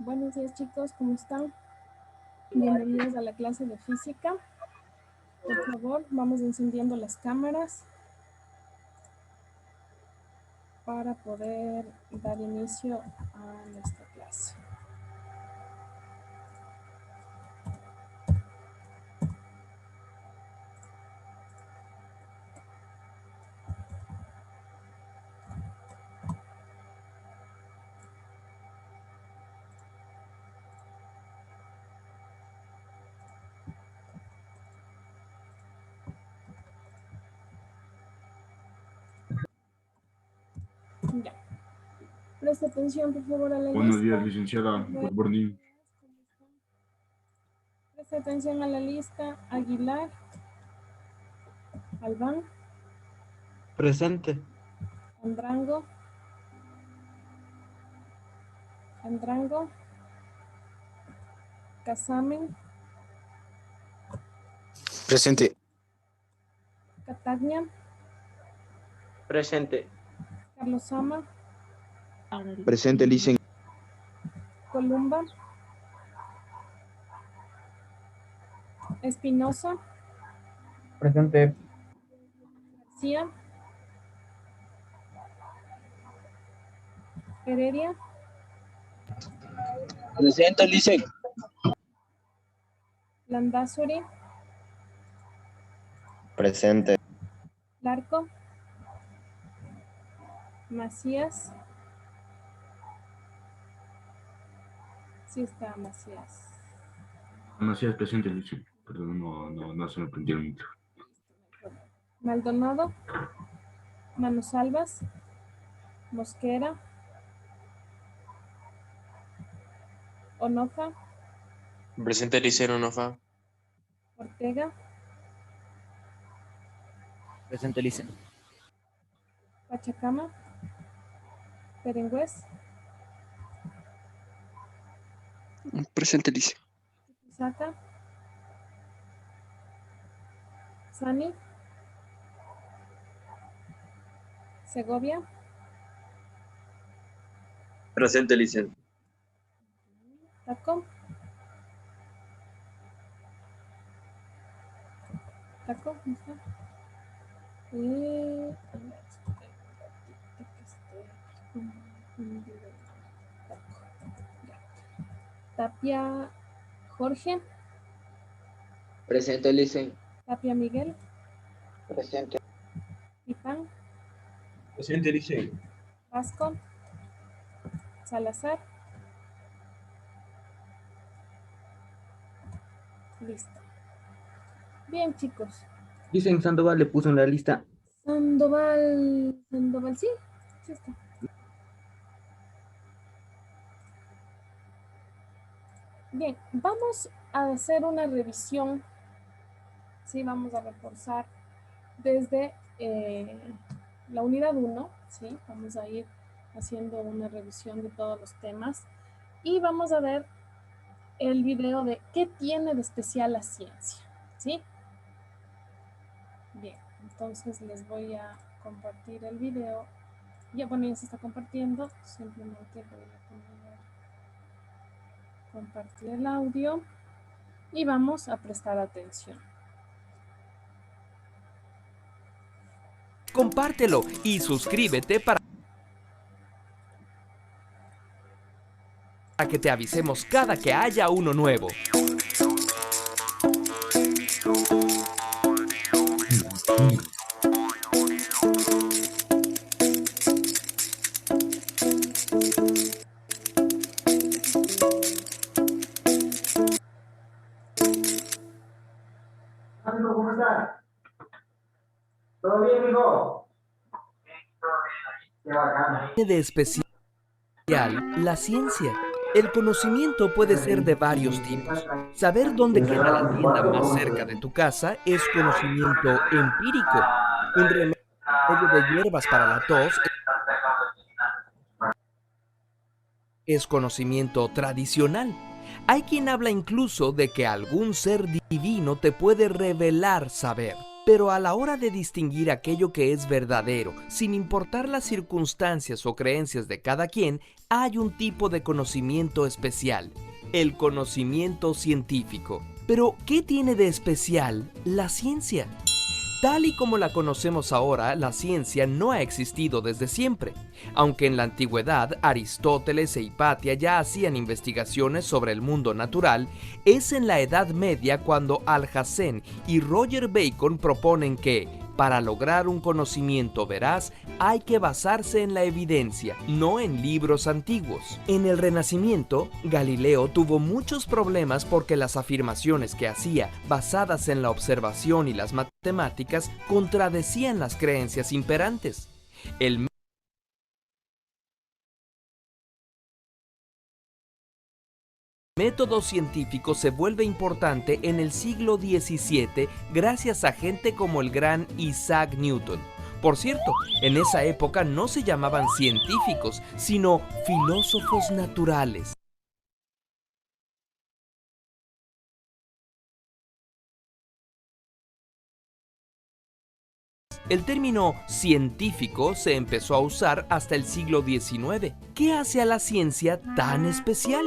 Buenos días chicos, ¿cómo están? Bienvenidos a la clase de física. Por favor, vamos encendiendo las cámaras para poder dar inicio a nuestra clase. Ya. Presta atención, por favor, a la lista. Buenos días, licenciada. Good morning. Presta atención a la lista. Aguilar. Albán. Presente. Andrango. Casamen. Presente. Catagna. Presente. Carlos Sama. Presente, licen. Columba. Espinosa. Presente. García. Heredia. Presente, licen. Landazuri. Presente. Larco. Macías. Sí está Macías. Macías, presente, licen. Perdón, no se me prendió el micro. Maldonado. Manosalvas. Mosquera. Onofa. Presente, licen, Onofa. Ortega. Presente, licen. Pachacama. Perengüez. Presente, licen. Saca. Sani. Segovia. Presente, licen. Taco. Taco, ¿cómo está? A ver, Tapia Jorge. Presente, licen. Tapia Miguel. Presente. Pipán. Presente, licen. Vasco. Salazar. Listo. Bien, chicos. Dicen Sandoval le puso en la lista. Sandoval, sí, sí está. Bien, vamos a hacer una revisión. Sí, vamos a reforzar desde la unidad 1, ¿sí? Vamos a ir haciendo una revisión de todos los temas y vamos a ver el video de qué tiene de especial la ciencia, ¿sí? Bien, entonces les voy a compartir el video. Ya, bueno, ya se está compartiendo, simplemente voy a poner compartir el audio y vamos a prestar atención. Compártelo y suscríbete para que te avisemos cada que haya uno nuevo. Amigo, ¿cómo estás? ¿Todo bien, amigo? Qué bacán. De especial la ciencia. El conocimiento puede ser de varios tipos. Saber dónde queda la tienda más cerca de tu casa es conocimiento empírico. Un remedio de hierbas para la tos es conocimiento tradicional. Hay quien habla incluso de que algún ser divino te puede revelar saber. Pero a la hora de distinguir aquello que es verdadero, sin importar las circunstancias o creencias de cada quien, hay un tipo de conocimiento especial, el conocimiento científico. Pero, ¿qué tiene de especial la ciencia? Tal y como la conocemos ahora, la ciencia no ha existido desde siempre. Aunque en la antigüedad Aristóteles e Hipatia ya hacían investigaciones sobre el mundo natural, es en la Edad Media cuando Alhazen y Roger Bacon proponen que, para lograr un conocimiento veraz, hay que basarse en la evidencia, no en libros antiguos. En el Renacimiento, Galileo tuvo muchos problemas porque las afirmaciones que hacía, basadas en la observación y las matemáticas, contradecían las creencias imperantes. El método científico se vuelve importante en el siglo XVII gracias a gente como el gran Isaac Newton. Por cierto, en esa época no se llamaban científicos, sino filósofos naturales. El término científico se empezó a usar hasta el siglo XIX. ¿Qué hace a la ciencia tan especial?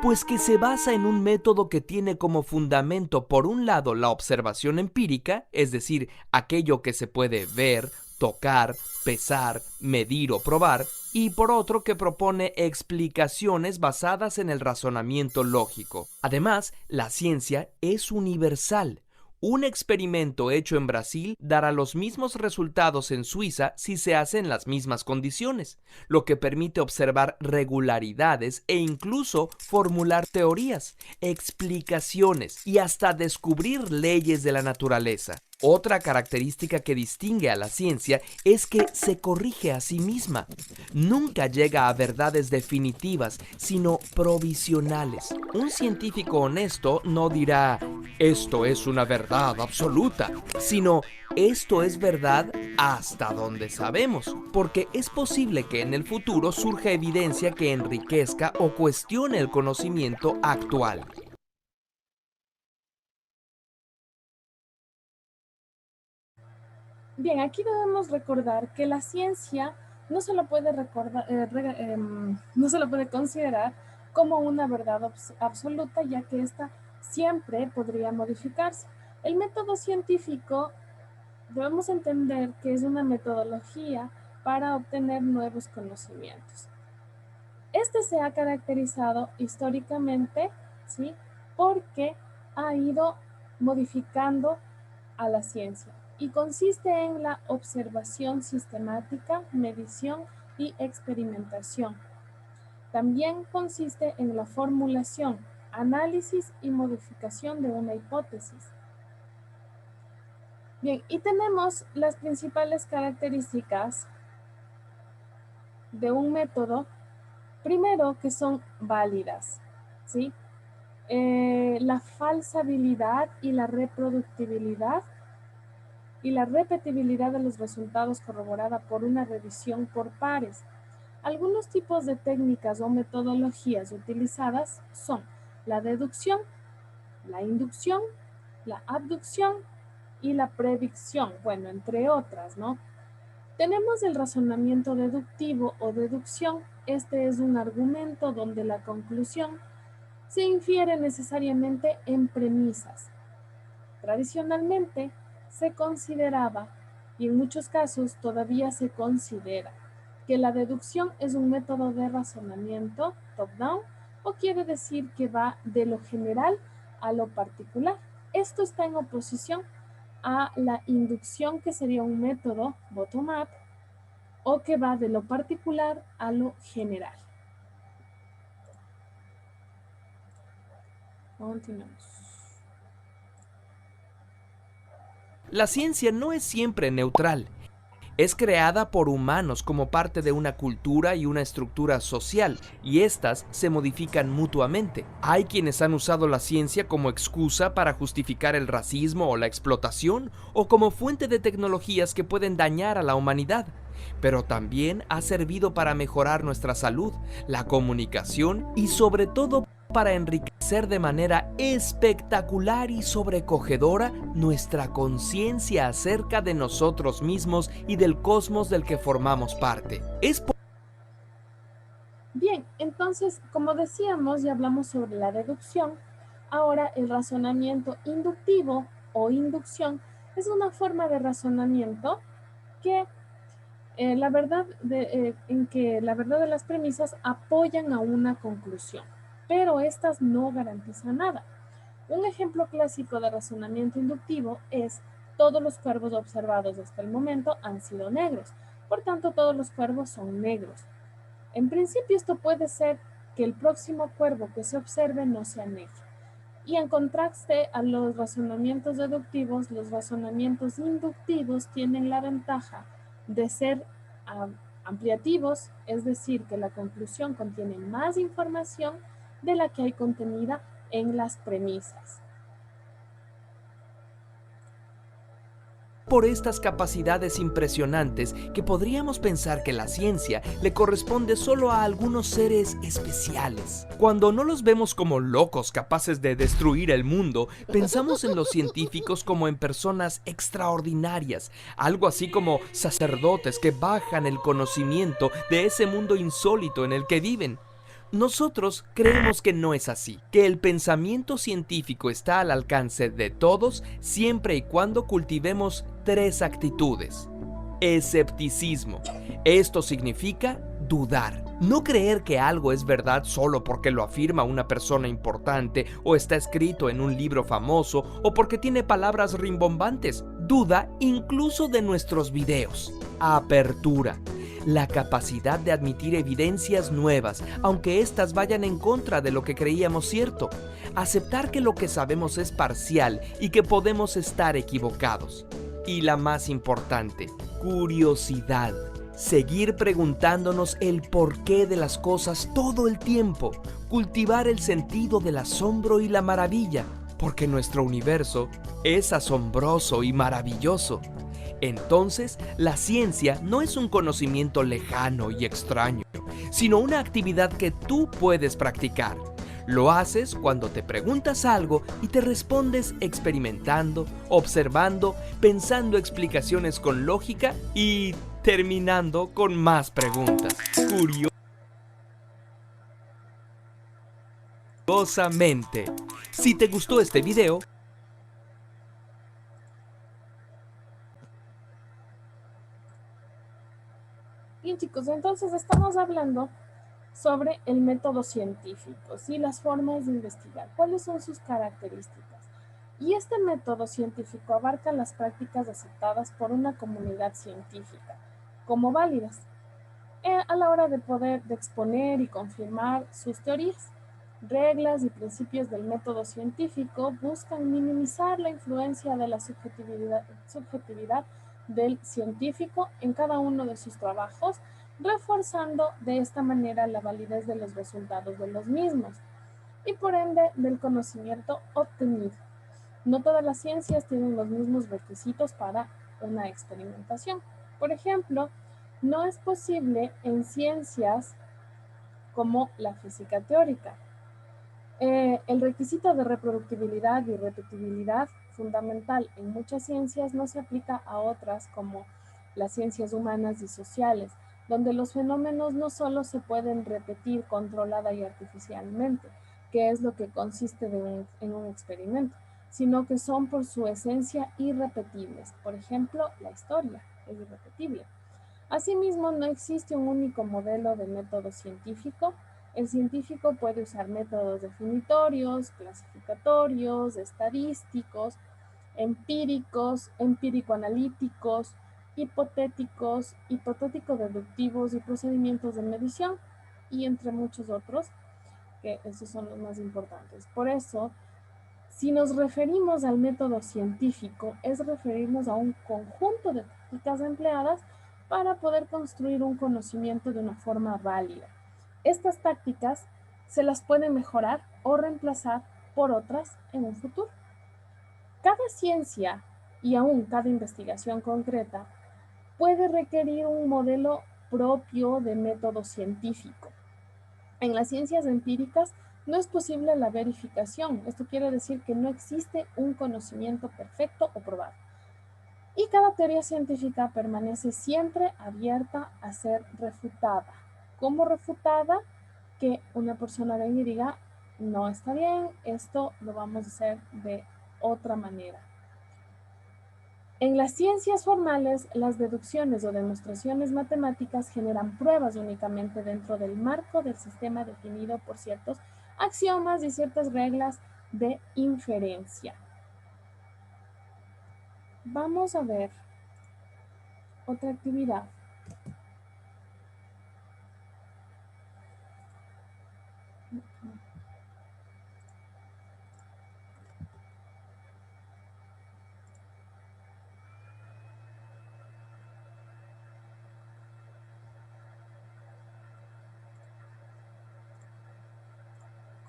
Pues que se basa en un método que tiene como fundamento, por un lado, la observación empírica, es decir, aquello que se puede ver, tocar, pesar, medir o probar, y por otro que propone explicaciones basadas en el razonamiento lógico. Además, la ciencia es universal. Un experimento hecho en Brasil dará los mismos resultados en Suiza si se hace en las mismas condiciones, lo que permite observar regularidades e incluso formular teorías, explicaciones y hasta descubrir leyes de la naturaleza. Otra característica que distingue a la ciencia es que se corrige a sí misma. Nunca llega a verdades definitivas, sino provisionales. Un científico honesto no dirá, esto es una verdad absoluta, sino, esto es verdad hasta donde sabemos, porque es posible que en el futuro surja evidencia que enriquezca o cuestione el conocimiento actual. Bien, aquí debemos recordar que la ciencia no se la puede no se la puede considerar como una verdad absoluta, ya que ésta siempre podría modificarse. El método científico debemos entender que es una metodología para obtener nuevos conocimientos. Este se ha caracterizado históricamente, ¿sí?, porque ha ido modificando a la ciencia y consiste en la observación sistemática, medición y experimentación. También consiste en la formulación, análisis y modificación de una hipótesis. Bien, y tenemos las principales características de un método. Primero, que son válidas, ¿sí? La falsabilidad y la reproductibilidad y la repetibilidad de los resultados corroborada por una revisión por pares. Algunos tipos de técnicas o metodologías utilizadas son la deducción, la inducción, la abducción y la predicción, bueno, entre otras, ¿no? Tenemos el razonamiento deductivo o deducción. Este es un argumento donde la conclusión se infiere necesariamente en premisas. Tradicionalmente se consideraba, y en muchos casos todavía se considera, que la deducción es un método de razonamiento top-down, o quiere decir que va de lo general a lo particular. Esto está en oposición a la inducción, que sería un método bottom-up, o que va de lo particular a lo general. Continuamos. La ciencia no es siempre neutral. Es creada por humanos como parte de una cultura y una estructura social, y estas se modifican mutuamente. Hay quienes han usado la ciencia como excusa para justificar el racismo o la explotación, o como fuente de tecnologías que pueden dañar a la humanidad. Pero también ha servido para mejorar nuestra salud, la comunicación y sobre todo para enriquecer de manera espectacular y sobrecogedora nuestra conciencia acerca de nosotros mismos y del cosmos del que formamos parte. Bien, entonces, como decíamos y hablamos sobre la deducción, ahora el razonamiento inductivo o inducción es una forma de razonamiento que en que la verdad de las premisas apoyan a una conclusión, pero estas no garantizan nada. Un ejemplo clásico de razonamiento inductivo es: todos los cuervos observados hasta el momento han sido negros, por tanto todos los cuervos son negros. En principio esto puede ser que el próximo cuervo que se observe no sea negro. Y en contraste a los razonamientos deductivos, los razonamientos inductivos tienen la ventaja de ser ampliativos, es decir, que la conclusión contiene más información de la que hay contenida en las premisas. Por estas capacidades impresionantes que podríamos pensar que la ciencia le corresponde solo a algunos seres especiales. Cuando no los vemos como locos capaces de destruir el mundo, pensamos en los científicos como en personas extraordinarias, algo así como sacerdotes que bajan el conocimiento de ese mundo insólito en el que viven. Nosotros creemos que no es así, que el pensamiento científico está al alcance de todos siempre y cuando cultivemos 3 actitudes. Escepticismo. Esto significa dudar. No creer que algo es verdad solo porque lo afirma una persona importante o está escrito en un libro famoso o porque tiene palabras rimbombantes. Duda incluso de nuestros videos. Apertura. La capacidad de admitir evidencias nuevas, aunque éstas vayan en contra de lo que creíamos cierto. Aceptar que lo que sabemos es parcial y que podemos estar equivocados. Y la más importante, curiosidad. Seguir preguntándonos el porqué de las cosas todo el tiempo. Cultivar el sentido del asombro y la maravilla, porque nuestro universo es asombroso y maravilloso. Entonces, la ciencia no es un conocimiento lejano y extraño, sino una actividad que tú puedes practicar. Lo haces cuando te preguntas algo y te respondes experimentando, observando, pensando explicaciones con lógica y terminando con más preguntas. Curiosamente. Si te gustó este video, Bien, chicos, entonces estamos hablando sobre el método científico, ¿sí? Las formas de investigar, cuáles son sus características. Y este método científico abarca las prácticas aceptadas por una comunidad científica como válidas a la hora de poder exponer y confirmar sus teorías. Reglas y principios del método científico buscan minimizar la influencia de la subjetividad del científico en cada uno de sus trabajos, reforzando de esta manera la validez de los resultados de los mismos y por ende del conocimiento obtenido. No todas las ciencias tienen los mismos requisitos para una experimentación. Por ejemplo, no es posible en ciencias como la física teórica. El requisito de reproductibilidad y repetibilidad fundamental en muchas ciencias no se aplica a otras como las ciencias humanas y sociales, donde los fenómenos no solo se pueden repetir controlada y artificialmente, que es lo que consiste en un experimento, sino que son por su esencia irrepetibles. Por ejemplo, la historia es irrepetible. Asimismo, no existe un único modelo de método científico. El científico puede usar métodos definitorios, clasificatorios, estadísticos, empíricos, empírico-analíticos, hipotéticos, hipotético-deductivos y procedimientos de medición, y entre muchos otros, que esos son los más importantes. Por eso, si nos referimos al método científico, es referirnos a un conjunto de técnicas empleadas para poder construir un conocimiento de una forma válida. Estas tácticas se las pueden mejorar o reemplazar por otras en un futuro. Cada ciencia y aún cada investigación concreta puede requerir un modelo propio de método científico. En las ciencias empíricas no es posible la verificación. Esto quiere decir que no existe un conocimiento perfecto o probado. Y cada teoría científica permanece siempre abierta a ser refutada. ¿Cómo refutada? que una persona venga y diga, no está bien, esto lo vamos a hacer de otra manera. En las ciencias formales, las deducciones o demostraciones matemáticas generan pruebas únicamente dentro del marco del sistema definido por ciertos axiomas y ciertas reglas de inferencia. Vamos a ver otra actividad.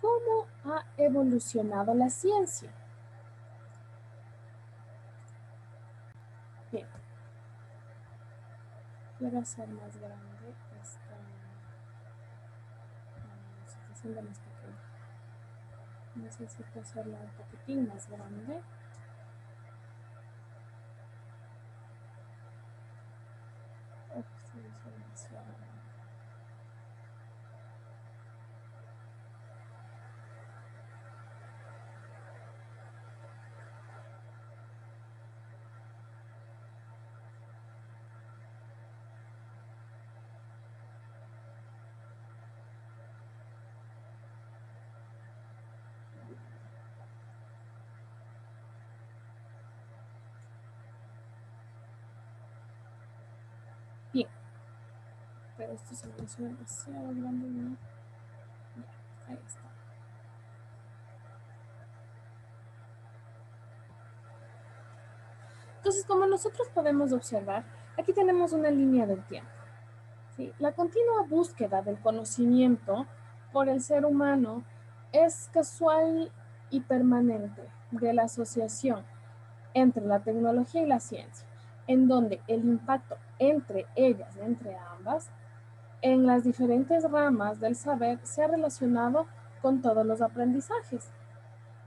¿Cómo ha evolucionado la ciencia? Bien. Quiero hacer más grande esta situación de más pequeña. Necesito hacerla un poquitín más grande. Bien, pero esto se me hizo demasiado grande, ¿no? Ya, ahí está. Entonces, como nosotros podemos observar, aquí tenemos una línea del tiempo. ¿Sí? La continua búsqueda del conocimiento por el ser humano es casual y permanente de la asociación entre la tecnología y la ciencia, en donde el impacto entre ellas, entre ambas, en las diferentes ramas del saber se ha relacionado con todos los aprendizajes.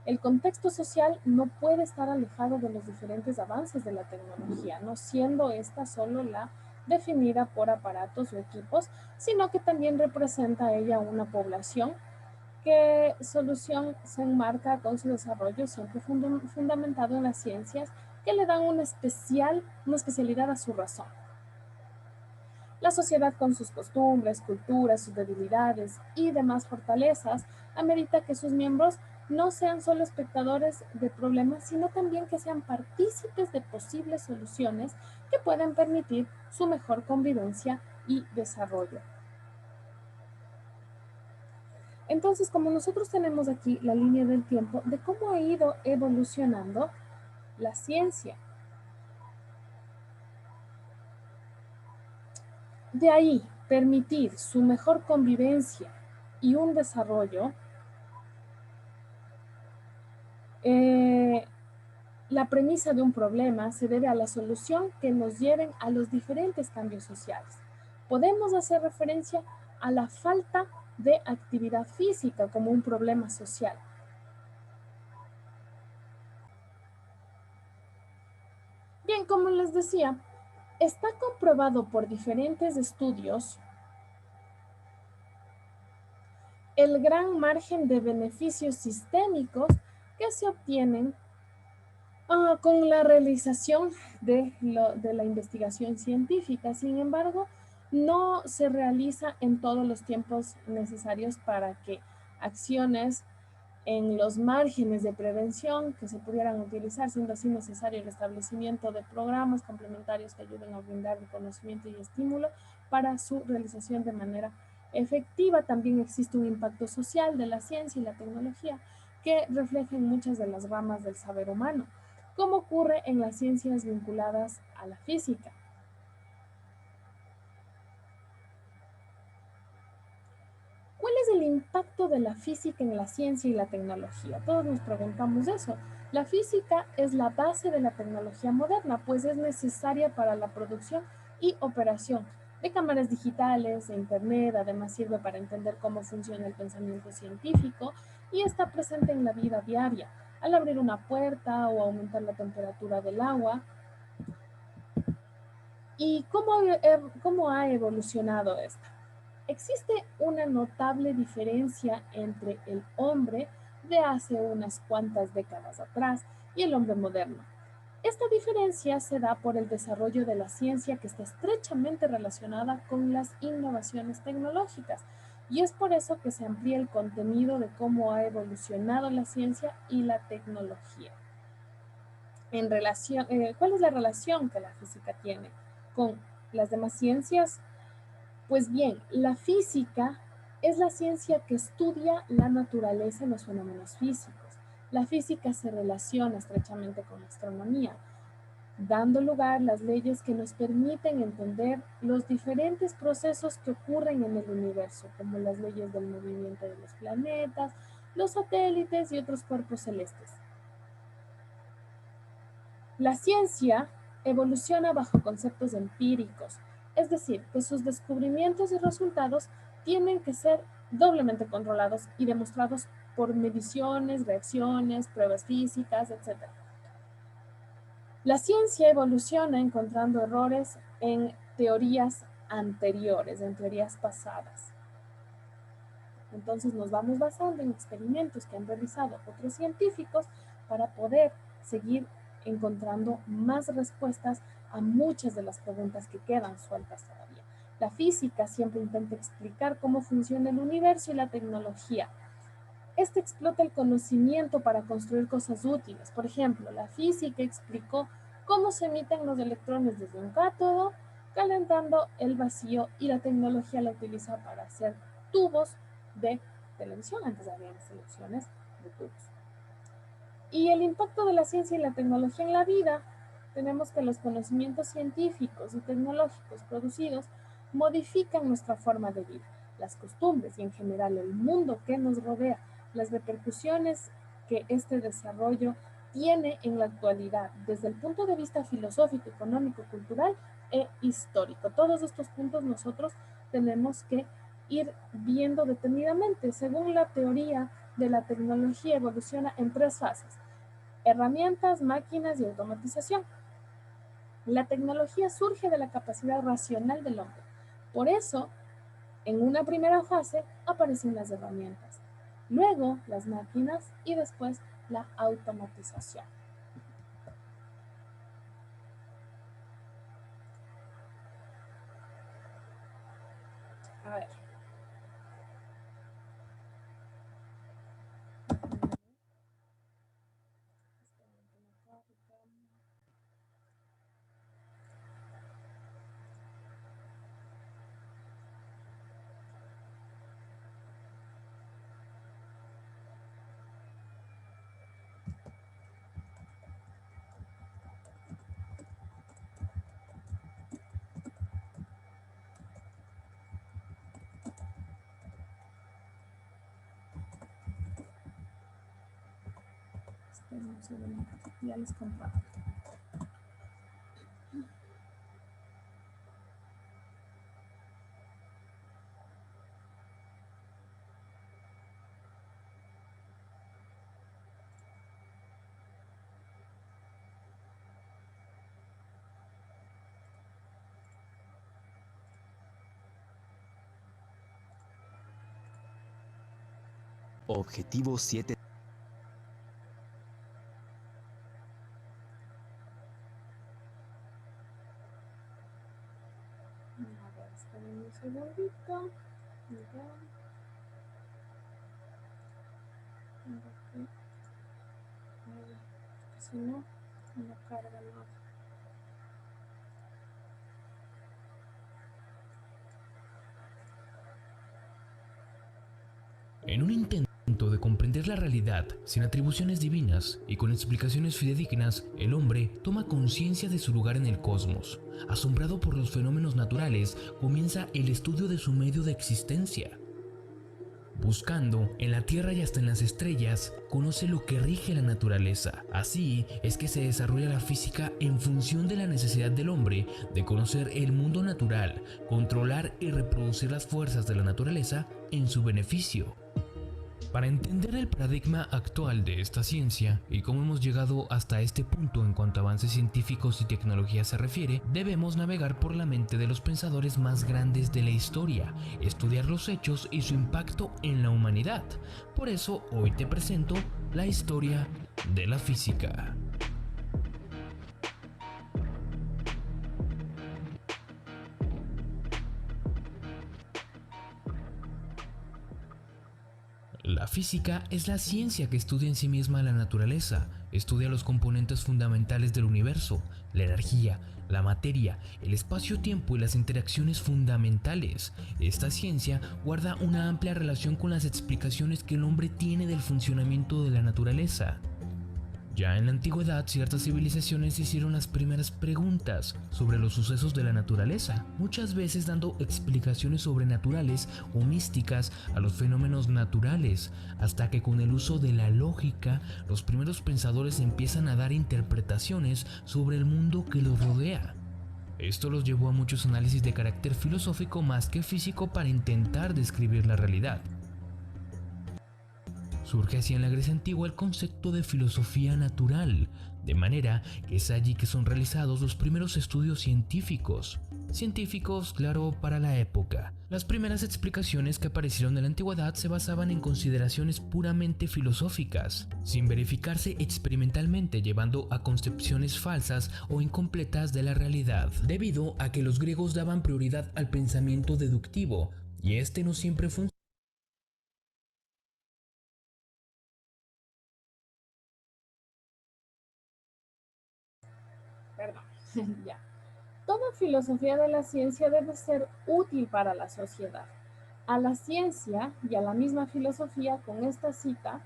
El contexto social no puede estar alejado de los diferentes avances de la tecnología, no siendo esta solo la definida por aparatos o equipos, sino que también representa a ella una población que solución se enmarca con su desarrollo siempre fundamentado en las ciencias que le dan una especialidad a su razón. La sociedad con sus costumbres, culturas, sus debilidades y demás fortalezas amerita que sus miembros no sean solo espectadores de problemas, sino también que sean partícipes de posibles soluciones que pueden permitir su mejor convivencia y desarrollo. Entonces, como nosotros tenemos aquí la línea del tiempo de cómo ha ido evolucionando la ciencia. De ahí, permitir su mejor convivencia y un desarrollo, la premisa de un problema se debe a la solución que nos lleven a los diferentes cambios sociales. Podemos hacer referencia a la falta de actividad física como un problema social. Bien, como les decía, está comprobado por diferentes estudios el gran margen de beneficios sistémicos que se obtienen con la realización de la investigación científica. Sin embargo, no se realiza en todos los tiempos necesarios para que acciones en los márgenes de prevención que se pudieran utilizar, siendo así necesario el establecimiento de programas complementarios que ayuden a brindar el conocimiento y estímulo para su realización de manera efectiva. También existe un impacto social de la ciencia y la tecnología que refleja en muchas de las ramas del saber humano, como ocurre en las ciencias vinculadas a la física. ¿Cuál es el impacto de la física en la ciencia y la tecnología? Todos nos preguntamos eso. La física es la base de la tecnología moderna, pues es necesaria para la producción y operación de cámaras digitales, de Internet. Además sirve para entender cómo funciona el pensamiento científico y está presente en la vida diaria, al abrir una puerta o aumentar la temperatura del agua. ¿Y cómo ha evolucionado esta? Existe una notable diferencia entre el hombre de hace unas cuantas décadas atrás y el hombre moderno. Esta diferencia se da por el desarrollo de la ciencia que está estrechamente relacionada con las innovaciones tecnológicas, y es por eso que se amplía el contenido de cómo ha evolucionado la ciencia y la tecnología. ¿Cuál es la relación que la física tiene con las demás ciencias? Pues bien, la física es la ciencia que estudia la naturaleza y los fenómenos físicos. La física se relaciona estrechamente con la astronomía, dando lugar a las leyes que nos permiten entender los diferentes procesos que ocurren en el universo, como las leyes del movimiento de los planetas, los satélites y otros cuerpos celestes. La ciencia evoluciona bajo conceptos empíricos, es decir, que sus descubrimientos y resultados tienen que ser doblemente controlados y demostrados por mediciones, reacciones, pruebas físicas, etc. La ciencia evoluciona encontrando errores en teorías anteriores, en teorías pasadas. Entonces nos vamos basando en experimentos que han realizado otros científicos para poder seguir encontrando más respuestas a muchas de las preguntas que quedan sueltas todavía. La física siempre intenta explicar cómo funciona el universo y la tecnología. Este explota el conocimiento para construir cosas útiles. Por ejemplo, la física explicó cómo se emiten los electrones desde un cátodo, calentando el vacío, y la tecnología la utiliza para hacer tubos de televisión. Antes había selecciones de tubos. Y el impacto de la ciencia y la tecnología en la vida, tenemos que los conocimientos científicos y tecnológicos producidos modifican nuestra forma de vida, las costumbres y en general el mundo que nos rodea, las repercusiones que este desarrollo tiene en la actualidad desde el punto de vista filosófico, económico, cultural e histórico. Todos estos puntos nosotros tenemos que ir viendo detenidamente. Según la teoría de la tecnología, evoluciona en 3 fases: herramientas, máquinas y automatización. La tecnología surge de la capacidad racional del hombre. Por eso, en una primera fase aparecen las herramientas, luego las máquinas y después la automatización. A ver. Un segundo, ya les comparto. Objetivo 7. A ver, esperen un segundito. Si no, no carga nada. En un intento de comprender la realidad sin atribuciones divinas y con explicaciones fidedignas, el hombre toma conciencia de su lugar en el cosmos. Asombrado por los fenómenos naturales, comienza el estudio de su medio de existencia. Buscando en la Tierra y hasta en las estrellas, conoce lo que rige la naturaleza. Así es que se desarrolla la física en función de la necesidad del hombre de conocer el mundo natural, controlar y reproducir las fuerzas de la naturaleza en su beneficio. Para entender el paradigma actual de esta ciencia y cómo hemos llegado hasta este punto en cuanto a avances científicos y tecnología se refiere, debemos navegar por la mente de los pensadores más grandes de la historia, estudiar los hechos y su impacto en la humanidad. Por eso hoy te presento la historia de la física. La física es la ciencia que estudia en sí misma la naturaleza, estudia los componentes fundamentales del universo, la energía, la materia, el espacio-tiempo y las interacciones fundamentales. Esta ciencia guarda una amplia relación con las explicaciones que el hombre tiene del funcionamiento de la naturaleza. Ya en la antigüedad, ciertas civilizaciones hicieron las primeras preguntas sobre los sucesos de la naturaleza, muchas veces dando explicaciones sobrenaturales o místicas a los fenómenos naturales, hasta que con el uso de la lógica, los primeros pensadores empiezan a dar interpretaciones sobre el mundo que los rodea. Esto los llevó a muchos análisis de carácter filosófico más que físico para intentar describir la realidad. Surge así en la Grecia antigua el concepto de filosofía natural, de manera que es allí que son realizados los primeros estudios científicos. Científicos, claro, para la época. Las primeras explicaciones que aparecieron en la antigüedad se basaban en consideraciones puramente filosóficas, sin verificarse experimentalmente, llevando a concepciones falsas o incompletas de la realidad, debido a que los griegos daban prioridad al pensamiento deductivo, y este no siempre funcionaba. Perdón, ya. Toda filosofía de la ciencia debe ser útil para la sociedad. A la ciencia y a la misma filosofía, con esta cita,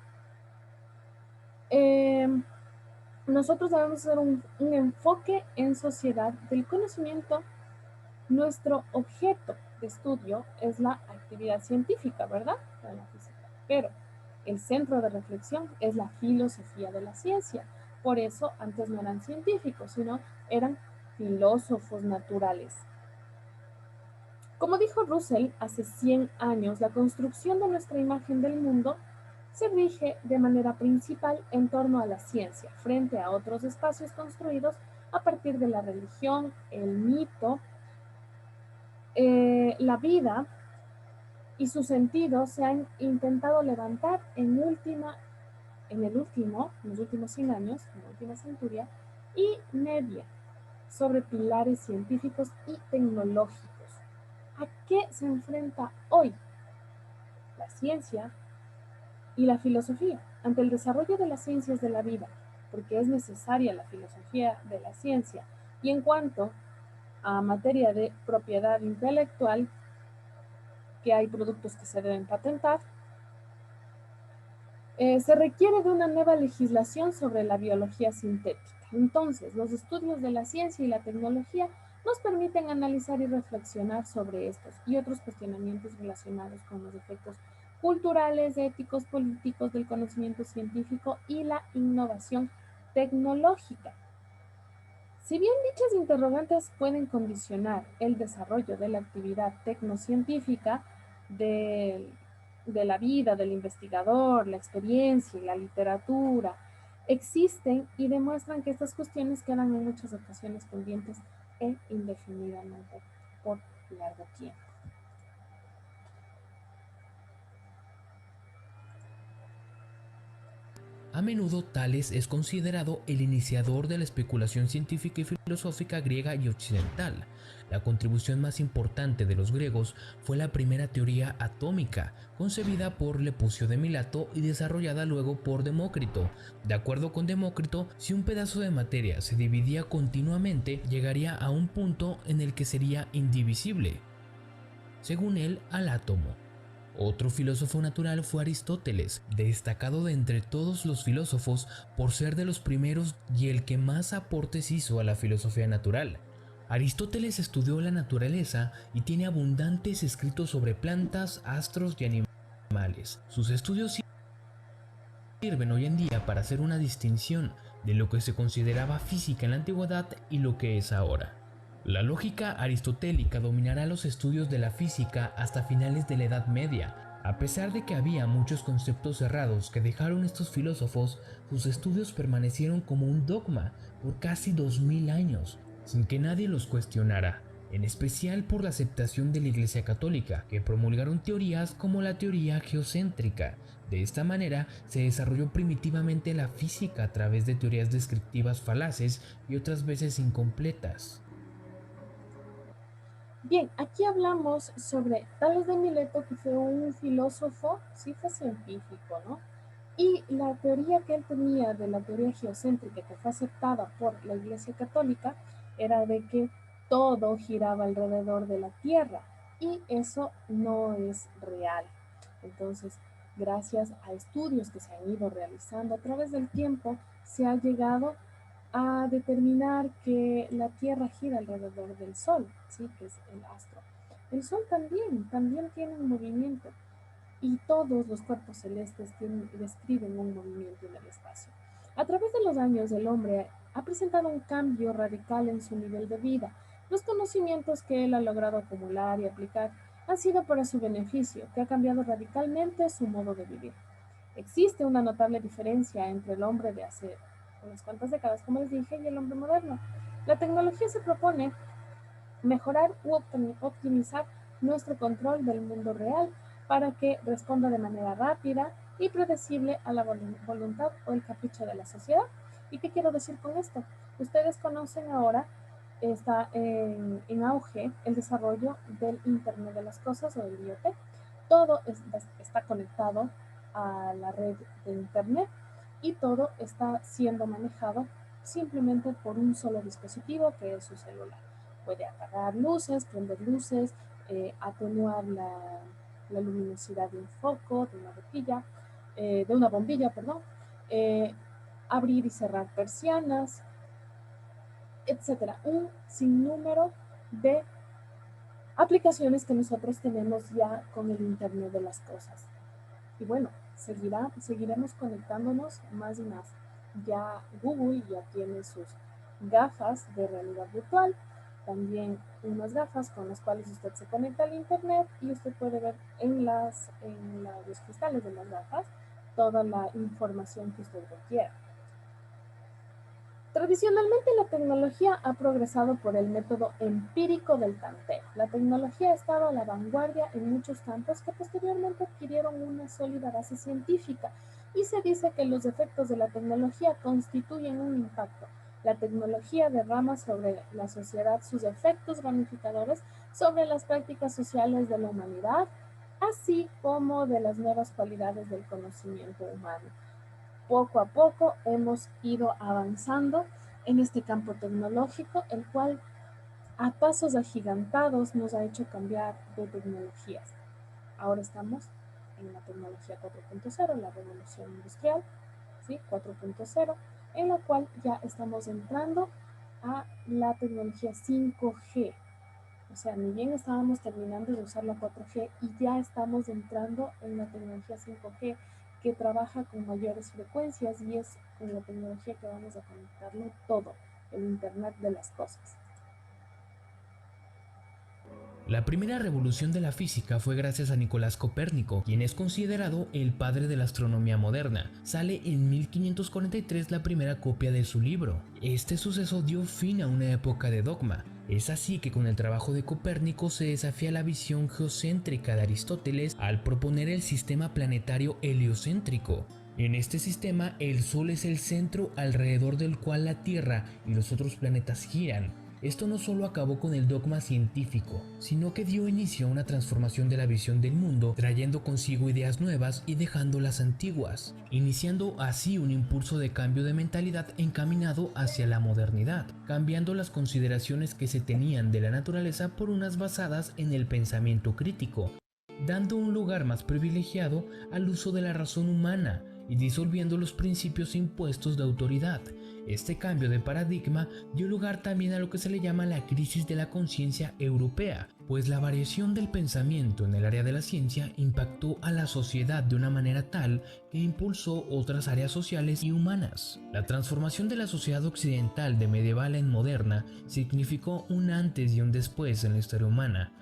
nosotros debemos hacer un enfoque en sociedad del conocimiento. Nuestro objeto de estudio es la actividad científica, ¿verdad? De la física. Pero el centro de reflexión es la filosofía de la ciencia. Por eso antes no eran científicos, sino eran filósofos naturales. Como dijo Russell hace 100 años, la construcción de nuestra imagen del mundo se rige de manera principal en torno a la ciencia, frente a otros espacios construidos a partir de la religión, el mito, la vida y sus sentidos se han intentado levantar en los últimos 100 años, en la última centuria y media, sobre pilares científicos y tecnológicos. ¿A qué se enfrenta hoy la ciencia y la filosofía? Ante el desarrollo de las ciencias de la vida, porque es necesaria la filosofía de la ciencia, y en cuanto a materia de propiedad intelectual, que hay productos que se deben patentar, se requiere de una nueva legislación sobre la biología sintética. Entonces, los estudios de la ciencia y la tecnología nos permiten analizar y reflexionar sobre estos y otros cuestionamientos relacionados con los efectos culturales, éticos, políticos del conocimiento científico y la innovación tecnológica. Si bien dichas interrogantes pueden condicionar el desarrollo de la actividad tecnocientífica, de la vida del investigador, la experiencia y la literatura, existen y demuestran que estas cuestiones quedan en muchas ocasiones pendientes e indefinidamente por largo tiempo. A menudo Tales es considerado el iniciador de la especulación científica y filosófica griega y occidental. La contribución más importante de los griegos fue la primera teoría atómica, concebida por Lepucio de Mileto y desarrollada luego por Demócrito. De acuerdo con Demócrito, si un pedazo de materia se dividía continuamente, llegaría a un punto en el que sería indivisible, según él, al átomo. Otro filósofo natural fue Aristóteles, destacado de entre todos los filósofos por ser de los primeros y el que más aportes hizo a la filosofía natural. Aristóteles estudió la naturaleza y tiene abundantes escritos sobre plantas, astros y animales. Sus estudios sirven hoy en día para hacer una distinción de lo que se consideraba física en la antigüedad y lo que es ahora. La lógica aristotélica dominará los estudios de la física hasta finales de la Edad Media. A pesar de que había muchos conceptos cerrados que dejaron estos filósofos, sus estudios permanecieron como un dogma por casi 2000 años, sin que nadie los cuestionara, en especial por la aceptación de la Iglesia Católica, que promulgaron teorías como la teoría geocéntrica. De esta manera se desarrolló primitivamente la física a través de teorías descriptivas falaces y otras veces incompletas. Bien, aquí hablamos sobre Tales de Mileto, que fue un filósofo, sí fue científico, ¿no? Y la teoría que él tenía de la teoría geocéntrica, que fue aceptada por la Iglesia Católica, era de que todo giraba alrededor de la Tierra, y eso no es real. Entonces, gracias a estudios que se han ido realizando a través del tiempo, se ha llegado a determinar que la Tierra gira alrededor del Sol, ¿sí? Que es el astro. El Sol también tiene un movimiento, y todos los cuerpos celestes describen un movimiento en el espacio. A través de los años, el hombre ha presentado un cambio radical en su nivel de vida. Los conocimientos que él ha logrado acumular y aplicar han sido para su beneficio, que ha cambiado radicalmente su modo de vivir. Existe una notable diferencia entre el hombre de hace unas cuantas décadas, como les dije, y el hombre moderno. La tecnología se propone mejorar u optimizar nuestro control del mundo real para que responda de manera rápida y predecible a la voluntad o el capricho de la sociedad. ¿Y qué quiero decir con esto? Ustedes conocen ahora, está en auge el desarrollo del Internet de las Cosas o el IoT. Todo está conectado a la red de Internet y todo está siendo manejado simplemente por un solo dispositivo, que es su celular. Puede apagar luces, prender luces, atenuar la luminosidad de un foco, de una bombilla, abrir y cerrar persianas, etcétera. Un sinnúmero de aplicaciones que nosotros tenemos ya con el Internet de las Cosas. Y bueno, seguiremos conectándonos más y más. Ya Google ya tiene sus gafas de realidad virtual, también unas gafas con las cuales usted se conecta al Internet y usted puede ver en los cristales de las gafas toda la información que usted requiera. Tradicionalmente la tecnología ha progresado por el método empírico del tanteo. La tecnología ha estado a la vanguardia en muchos campos que posteriormente adquirieron una sólida base científica, y se dice que los efectos de la tecnología constituyen un impacto. La tecnología derrama sobre la sociedad sus efectos ramificadores sobre las prácticas sociales de la humanidad, así como de las nuevas cualidades del conocimiento humano. Poco a poco hemos ido avanzando en este campo tecnológico, el cual a pasos agigantados nos ha hecho cambiar de tecnologías. Ahora estamos en la tecnología 4.0, la revolución industrial, ¿sí? 4.0, en la cual ya estamos entrando a la tecnología 5G. O sea, ni bien estábamos terminando de usar la 4G y ya estamos entrando en la tecnología 5G, que trabaja con mayores frecuencias, y es con la tecnología que vamos a conectarlo todo, el Internet de las Cosas. La primera revolución de la física fue gracias a Nicolás Copérnico, quien es considerado el padre de la astronomía moderna. Sale en 1543 la primera copia de su libro. Este suceso dio fin a una época de dogma. Es así que con el trabajo de Copérnico se desafía la visión geocéntrica de Aristóteles al proponer el sistema planetario heliocéntrico. En este sistema, el Sol es el centro alrededor del cual la Tierra y los otros planetas giran. Esto no solo acabó con el dogma científico, sino que dio inicio a una transformación de la visión del mundo, trayendo consigo ideas nuevas y dejando las antiguas, iniciando así un impulso de cambio de mentalidad encaminado hacia la modernidad, cambiando las consideraciones que se tenían de la naturaleza por unas basadas en el pensamiento crítico, dando un lugar más privilegiado al uso de la razón humana y disolviendo los principios impuestos de autoridad. Este cambio de paradigma dio lugar también a lo que se le llama la crisis de la conciencia europea, pues la variación del pensamiento en el área de la ciencia impactó a la sociedad de una manera tal que impulsó otras áreas sociales y humanas. La transformación de la sociedad occidental de medieval en moderna significó un antes y un después en la historia humana,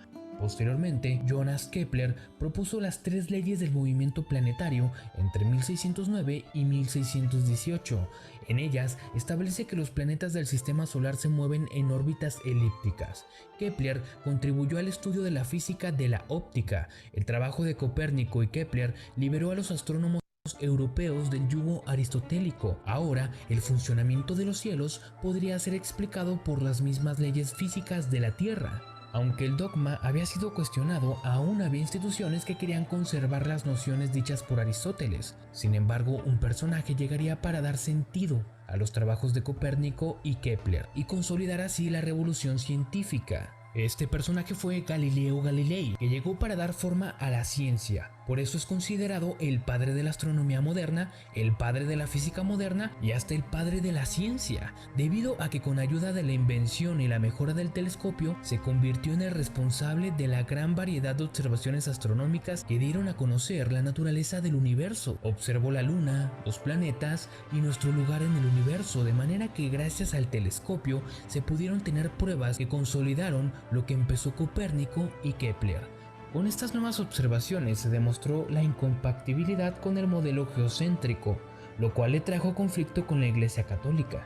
Posteriormente, Johannes Kepler propuso las 3 leyes del movimiento planetario entre 1609 y 1618. En ellas establece que los planetas del sistema solar se mueven en órbitas elípticas. Kepler contribuyó al estudio de la física de la óptica. El trabajo de Copérnico y Kepler liberó a los astrónomos europeos del yugo aristotélico. Ahora, el funcionamiento de los cielos podría ser explicado por las mismas leyes físicas de la Tierra. Aunque el dogma había sido cuestionado, aún había instituciones que querían conservar las nociones dichas por Aristóteles. Sin embargo, un personaje llegaría para dar sentido a los trabajos de Copérnico y Kepler y consolidar así la revolución científica. Este personaje fue Galileo Galilei, que llegó para dar forma a la ciencia. Por eso es considerado el padre de la astronomía moderna, el padre de la física moderna y hasta el padre de la ciencia, debido a que con ayuda de la invención y la mejora del telescopio se convirtió en el responsable de la gran variedad de observaciones astronómicas que dieron a conocer la naturaleza del universo. Observó la luna, los planetas y nuestro lugar en el universo, de manera que gracias al telescopio se pudieron tener pruebas que consolidaron lo que empezó Copérnico y Kepler. Con estas nuevas observaciones se demostró la incompatibilidad con el modelo geocéntrico, lo cual le trajo conflicto con la Iglesia Católica,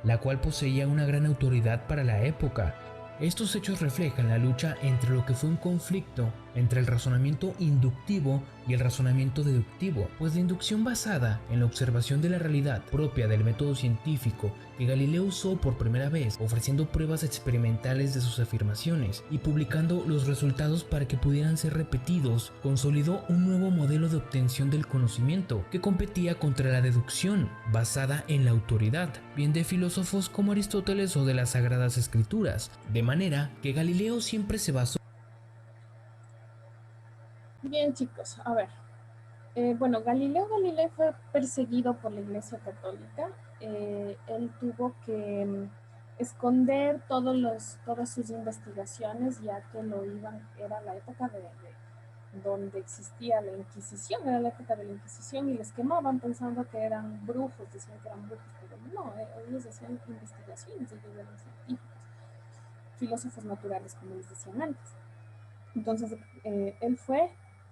la cual poseía una gran autoridad para la época. Estos hechos reflejan la lucha entre lo que fue un conflicto entre el razonamiento inductivo y el razonamiento deductivo, pues la inducción basada en la observación de la realidad propia del método científico que Galileo usó por primera vez, ofreciendo pruebas experimentales de sus afirmaciones y publicando los resultados para que pudieran ser repetidos, consolidó un nuevo modelo de obtención del conocimiento que competía contra la deducción basada en la autoridad, bien de filósofos como Aristóteles o de las Sagradas Escrituras, de manera que Galileo siempre se basó. Bien, chicos, a ver. Bueno, Galileo Galilei fue perseguido por la Iglesia Católica. Él tuvo que esconder todas sus investigaciones, ya que era la época donde existía la Inquisición, era la época de la Inquisición, y les quemaban pensando que eran brujos, decían que eran brujos, pero no, ellos hacían investigaciones, ellos eran científicos, filósofos naturales, como les decían antes. Entonces,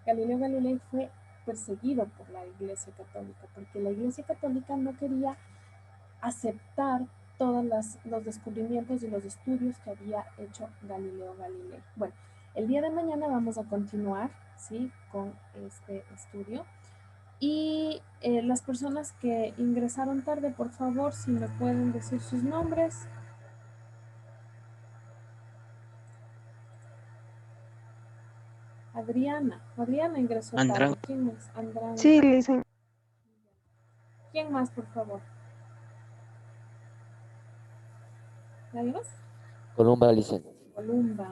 Galileo Galilei fue perseguido por la Iglesia Católica, porque la Iglesia Católica no quería aceptar todos los descubrimientos y los estudios que había hecho Galileo Galilei. Bueno, el día de mañana vamos a continuar, ¿sí?, con este estudio. Y las personas que ingresaron tarde, por favor, si me pueden decir sus nombres. Adriana ingresó tarde. ¿Quién más? Andrana. Sí, Lisa. ¿Quién más, por favor? ¿Nadie más? Columba, Licen. Columba.